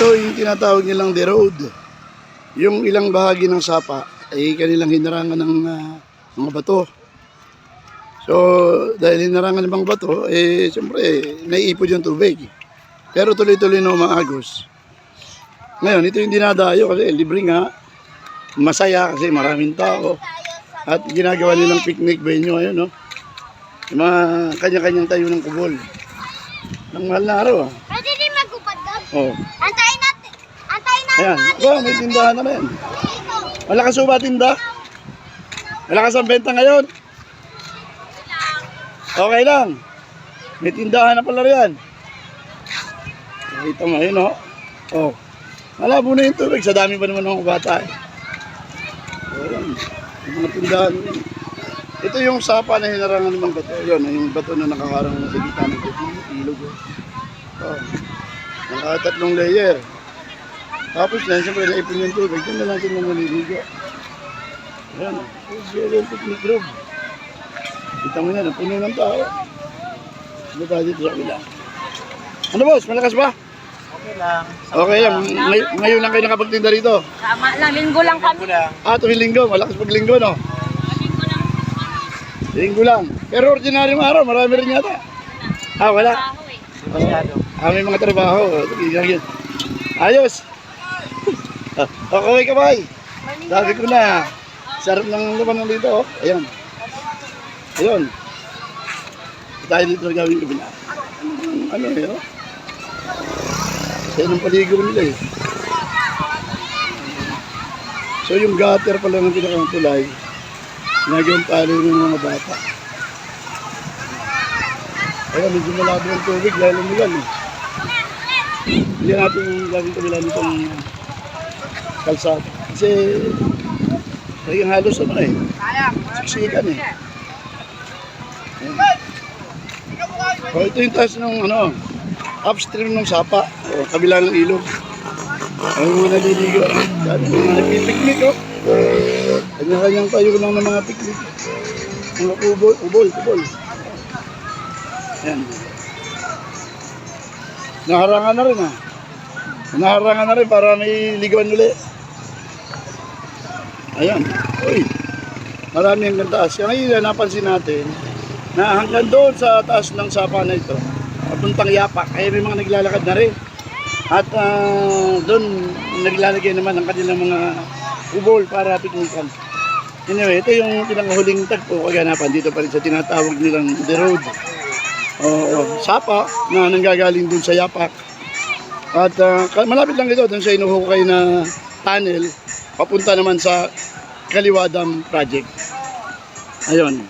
Ito yung tinatawag nilang the road. Yung ilang bahagi ng sapa ay kanilang hinarangan ng mga bato. So, dahil hinarangan ng mga bato, siyempre, naiipod yung tubig. Pero tuloy-tuloy na umaagos. Ngayon, ito yung dinadayo kasi libre nga. Masaya kasi maraming tao. At ginagawa nilang picnic venue ngayon, no? Yung mga kanya-kanyang tayo ng kubol. Nang mahal na araw, Pwede din magupad doon. Oh. Antayin natin. Antayin natin. Ayan. Wow, may tindahan na rin. Malakas ba tinda? Malakas ang benta ngayon? Okay lang. May tindahan na pala riyan. Nakita mo, yun o. Oh. Malabo na yung tubig. Sa dami pa naman ng bata eh. Ayan. Yung mga tindahan. Ito yung sapa na hinarangan ng bato. Yun, yung bato na nakaharang sa gitna ng ilog. Oh. Nakatatlong layer. Tapos na, siyempre naipon yung tubig. Doon na lang sila maliligo. Ayan. Yung picnic group. Kita mo yan, puno ng tao. Ano tayo dito sa kabila? Ano boss, malakas ba? Okay lang. Okay lang. Ngayon lang kayo nakapagtinda rito. Tama lang, linggo lang kami. Tuwing linggo. Malakas pag linggo, no? Linggo lang. Pero ordinaryong araw, marami rin yata. Wala. May mga trabaho. Ayos. Okay ka ba? Sabi ko na. Sarap ng lupanan dito. Ayan. Ayun. Tayo dito na gawin kabila. Ano yun? Sa ng paligo nila eh. So yung gutter pala ng pinakang tulay, ginagawang talo ng mga bata. Ayan, medyo malabo ang tubig dahil umulan eh. Hindi natin yung gawin kabila nitong kalsada. Kasi talagang halos ano eh. Siksikan eh. Oh, ito yung taas ng ano, upstream ng sapa, kabila ng ilog. Ay mga naliligo, mga nagpipiknik oh. Kanya-kanyang tayo lang ng mga piknik. Mga ubol. Ayan. Naharangan na rin ah. Naharangan na rin para may ligawan ulit. Ayan. Uy. Marami ang taas. Ngayon napansin natin na hanggang doon sa taas ng sapa na ito, papuntang Yapak, ay may mga naglalakad na rin. At doon naglalagay naman ang kanilang mga ubol para piknikan. Anyway, ito yung pinakahuling tagpo kaganapan dito pa rin sa tinatawag nilang the road. Sapa na nanggagaling doon sa Yapak. At malapit lang ito doon sa inuhukay na tunnel papunta naman sa Kaliwa Dam Project. Ayun.